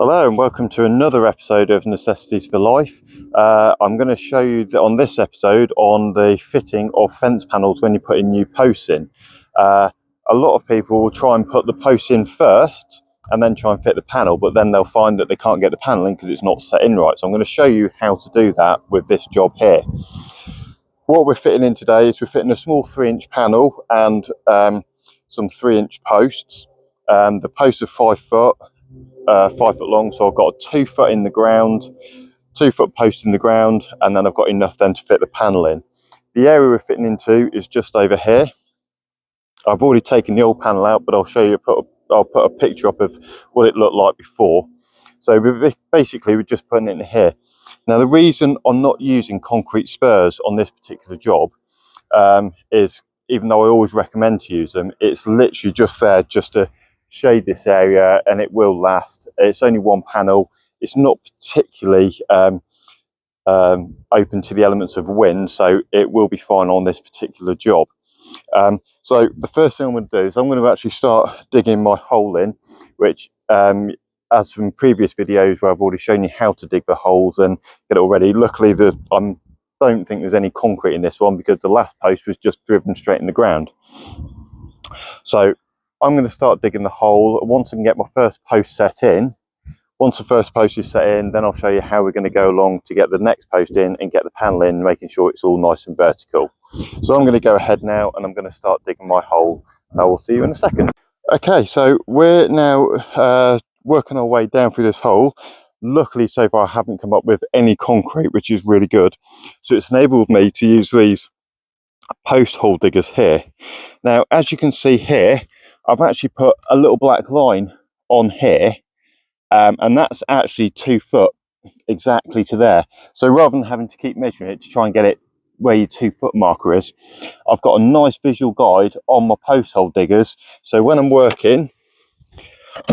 Hello and welcome to another episode of Necessities for Life. I'm going to show you on this episode on the fitting of fence panels when you're putting new posts in. A lot of people will try and put the posts in first and then try and fit the panel, but then they'll find that they can't get the panel in because it's not set in right. So I'm going to show you how to do that with this job here. What we're fitting in today is we're fitting a small 3-inch panel and some 3-inch posts. The posts are 5 foot. 5 foot long, so I've got a 2 foot in the ground, 2 foot post in the ground, and then I've got enough then to fit the panel in. The area we're fitting into is just over here. I've already taken the old panel out, but I'll show you, I'll put a picture up of what it looked like before. So we're just putting it in here. Now the reason I'm not using concrete spurs on this particular job is, even though I always recommend to use them, it's literally just there just to shade this area and it will last. It's only one panel. It's not particularly open to the elements of wind, so it will be fine on this particular job. So the first thing I'm going to do is I'm going to actually start digging my hole in, which as from previous videos where I've already shown you how to dig the holes and get it all ready. Luckily I don't think there's any concrete in this one because the last post was just driven straight in the ground. So I'm going to start digging the hole. Once I can get my first post set in, once the first post is set in, then I'll show you how we're going to go along to get the next post in and get the panel in, making sure it's all nice and vertical. So I'm going to go ahead now and I'm going to start digging my hole, and I will see you in a second. Okay, so we're now working our way down through this hole. Luckily so far I haven't come up with any concrete, which is really good. So it's enabled me to use these post hole diggers here. Now as you can see here, I've actually put a little black line on here, and that's actually 2 foot exactly to there. So rather than having to keep measuring it to try and get it where your 2 foot marker is, I've got a nice visual guide on my post hole diggers, so when I'm working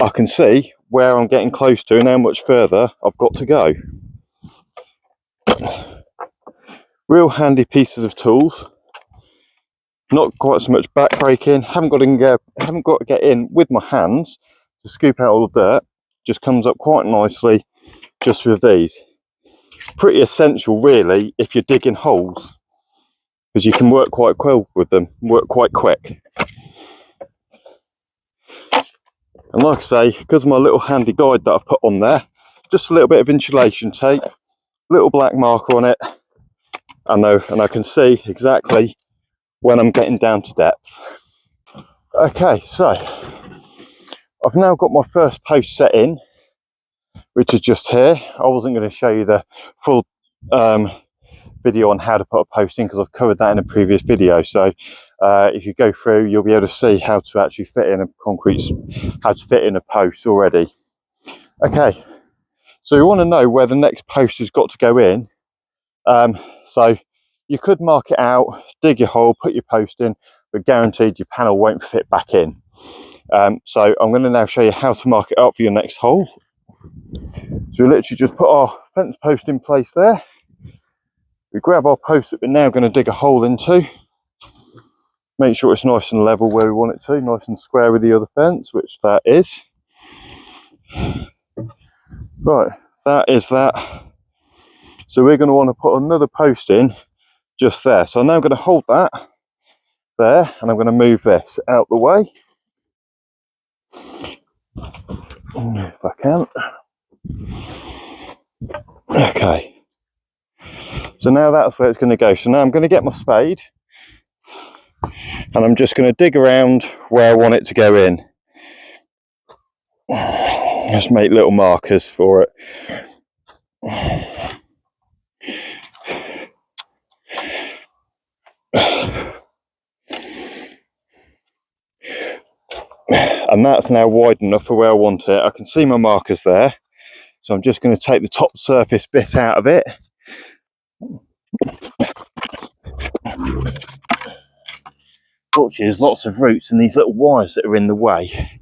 I can see where I'm getting close to and how much further I've got to go. Real handy pieces of tools. Not quite so much back breaking. Haven't got to get in with my hands to scoop out all the dirt. Just comes up quite nicely just with these. Pretty essential really if you're digging holes, because you can work quite well with them, work quite quick. And like I say, because of my little handy guide that I've put on there, just a little bit of insulation tape, little black marker on it, and I can see exactly when I'm getting down to depth. Okay, so I've now got my first post set in, which is just here. I wasn't going to show you the full video on how to put a post in because I've covered that in a previous video. So if you go through, you'll be able to see how to actually fit in how to fit in a post already. Okay, so you want to know where the next post has got to go in. So you could mark it out, dig your hole, put your post in, but guaranteed your panel won't fit back in. So I'm going to now show you how to mark it out for your next hole. So we literally just put our fence post in place there. We grab our post that we're now going to dig a hole into. Make sure it's nice and level where we want it to, nice and square with the other fence, which that is. Right, that is that. So we're going to want to put another post in just there. So I'm now going to hold that there and I'm going to move this out the way. If I can. Okay. So now that's where it's going to go. So now I'm going to get my spade and I'm just going to dig around where I want it to go in. Just make little markers for it. And that's now wide enough for where I want it. I can see my markers there. So I'm just going to take the top surface bit out of it. Fortunately, there's lots of roots and these little wires that are in the way,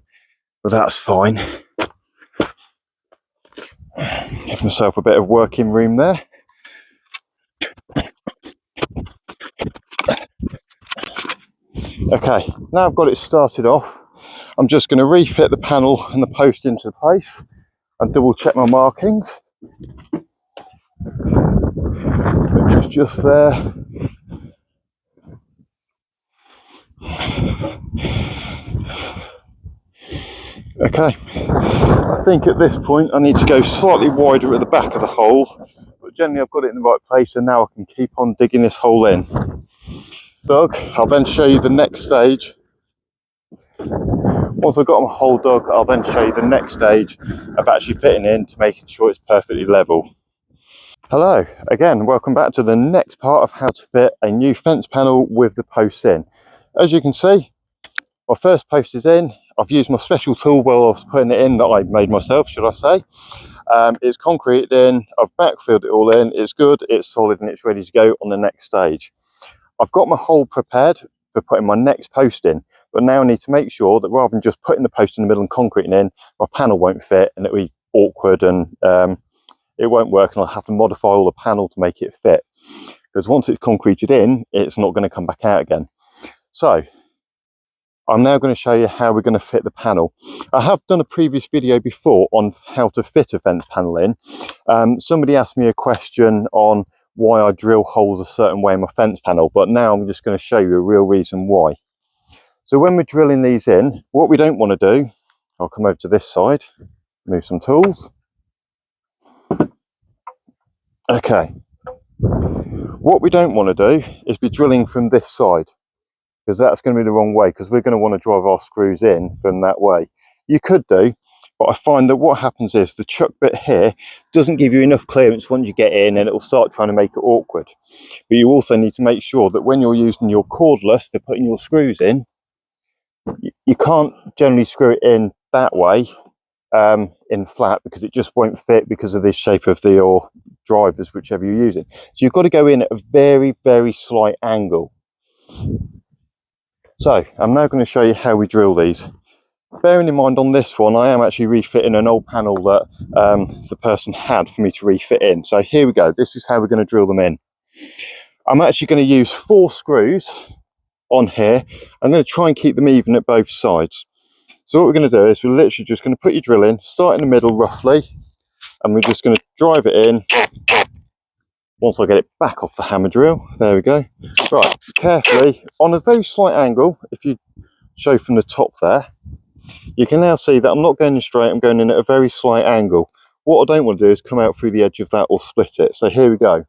but that's fine. Give myself a bit of working room there. Okay, now I've got it started off, I'm just going to refit the panel and the post into place. and double check my markings, which is just there. Okay, I think at this point I need to go slightly wider at the back of the hole, but generally I've got it in the right place, and now I can keep on digging this hole in. Dug, I'll then show you the next stage. Once I've got my hole dug, I'll then show you the next stage of actually fitting in to making sure it's perfectly level. Hello again, welcome back to the next part of how to fit a new fence panel with the posts in. As you can see, my first post is in. I've used my special tool while I was putting it in that I made myself, should I say. It's concreted in, I've backfilled it all in, it's good, it's solid, and it's ready to go on the next stage. I've got my hole prepared for putting my next post in, but now I need to make sure that rather than just putting the post in the middle and concreting in, my panel won't fit and it'll be awkward, and it won't work, and I'll have to modify all the panel to make it fit, because once it's concreted in, it's not going to come back out again. So I'm now going to show you how we're going to fit the panel. I have done a previous video before on how to fit a fence panel in. Somebody asked me a question on why I drill holes a certain way in my fence panel, but now I'm just going to show you a real reason why. So when we're drilling these in, what we don't want to do, I'll come over to this side, move some tools. Okay, what we don't want to do is be drilling from this side, because that's going to be the wrong way, because we're going to want to drive our screws in from that way. You could do, but I find that what happens is the chuck bit here doesn't give you enough clearance once you get in, and it will start trying to make it awkward. But you also need to make sure that when you're using your cordless for putting your screws in, you can't generally screw it in that way in flat, because it just won't fit because of the shape of your drivers, whichever you're using. So you've got to go in at a very, very slight angle. So I'm now going to show you how we drill these. Bearing in mind on this one, I am actually refitting an old panel that the person had for me to refit in. So here we go. This is how we're going to drill them in. I'm actually going to use 4 screws on here. I'm going to try and keep them even at both sides. So what we're going to do is we're literally just going to put your drill in, start in the middle roughly, and we're just going to drive it in. Once I get it back off the hammer drill, there we go. Right, carefully, on a very slight angle, if you show from the top there, you can now see that I'm not going in straight, I'm going in at a very slight angle. What I don't want to do is come out through the edge of that or split it. So here we go.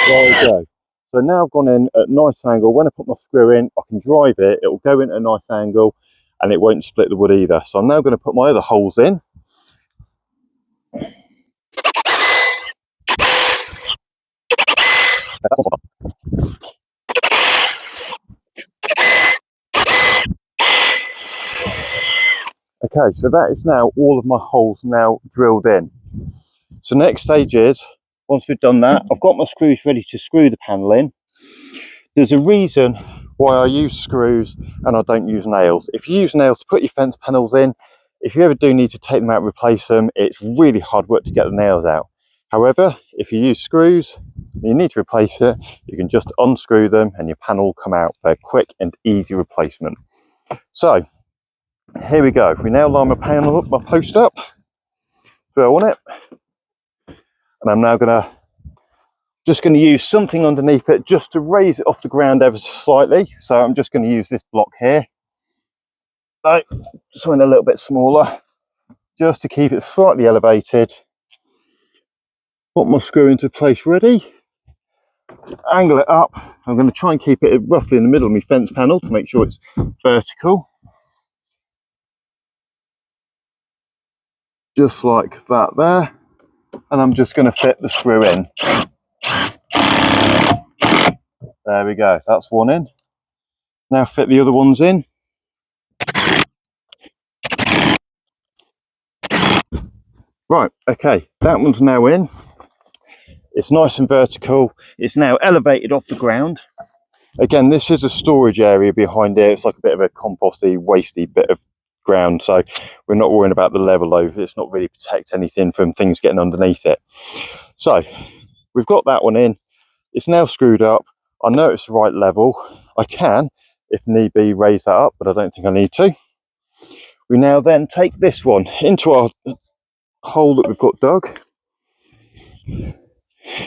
There we go. So now I've gone in at a nice angle. When I put my screw in, I can drive it, it will go in at a nice angle, and it won't split the wood either. So I'm now going to put my other holes in. Okay, so that is now all of my holes now drilled in. So next stage is, once we've done that, I've got my screws ready to screw the panel in. There's a reason why I use screws and I don't use nails. If you use nails to put your fence panels in, if you ever do need to take them out and replace them, it's really hard work to get the nails out. However, if you use screws and you need to replace it, you can just unscrew them and your panel will come out for a quick and easy replacement. So here we go. We now line my panel up, my post up, throw on it, and I'm now just going to use something underneath it just to raise it off the ground ever so slightly. So I'm just going to use this block here. So just something a little bit smaller, just to keep it slightly elevated. Put my screw into place ready. Angle it up. I'm going to try and keep it roughly in the middle of my fence panel to make sure it's vertical. Just like that there. And I'm just going to fit the screw in. There we go, that's one in. Now fit the other ones in. Right, okay, that one's now in. It's nice and vertical. It's now elevated off the ground. Again, this is a storage area behind it. It's like a bit of a composty, wasty bit of ground. So we're not worrying about the level over it. It's not really protect anything from things getting underneath it. So we've got that one in. It's now screwed up. I know it's the right level. I can if need be, raise that up, but I don't think I need to. We now then take this one into our hole that we've got dug.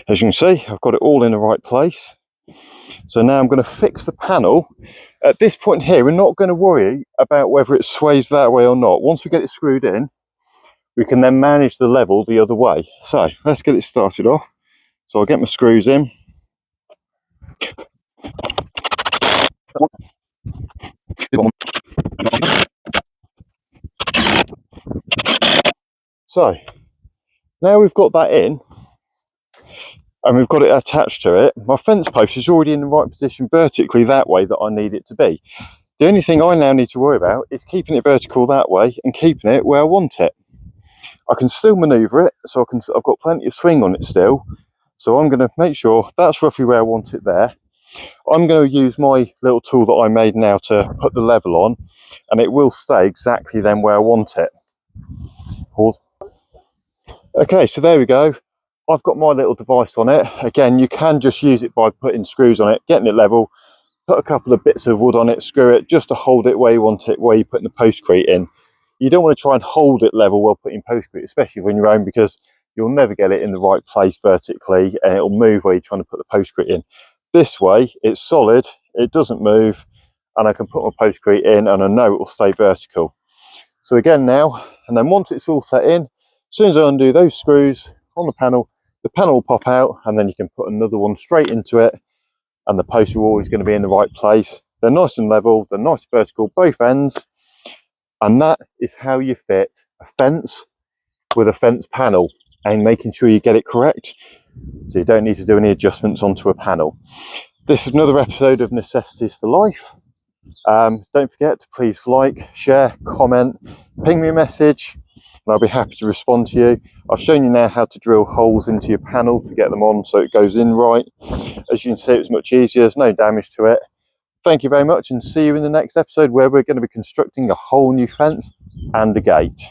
As you can see, I've got it all in the right place. So now I'm going to fix the panel. At this point here, we're not going to worry about whether it sways that way or not. Once we get it screwed in, we can then manage the level the other way. So let's get it started off. So I'll get my screws in. So now we've got that in and we've got it attached to it, my fence post is already in the right position vertically that way that I need it to be. The only thing I now need to worry about is keeping it vertical that way and keeping it where I want it. I can still manoeuvre it, so I've got plenty of swing on it still. So I'm going to make sure that's roughly where I want it there. I'm going to use my little tool that I made now to put the level on, and it will stay exactly then where I want it. Pause. Okay, so there we go. I've got my little device on it. Again, you can just use it by putting screws on it, getting it level, put a couple of bits of wood on it, screw it just to hold it where you want it, where you're putting the postcrete in. You don't want to try and hold it level while putting postcrete, especially when you're home, because you'll never get it in the right place vertically and it'll move where you're trying to put the postcrete in. This way, it's solid, it doesn't move, and I can put my postcrete in and I know it will stay vertical. So again now, and then once it's all set in, as soon as I undo those screws on the panel will pop out, and then you can put another one straight into it, and the posts are always going to be in the right place. They're nice and level, they're nice vertical both ends, and that is how you fit a fence with a fence panel, and making sure you get it correct so you don't need to do any adjustments onto a panel. This is another episode of Necessities for Life. Don't forget to please like, share, comment, ping me a message, and I'll be happy to respond to you. I've shown you now how to drill holes into your panel to get them on so it goes in right. As you can see, it's much easier, there's no damage to it. Thank you very much, and see you in the next episode where we're going to be constructing a whole new fence and a gate.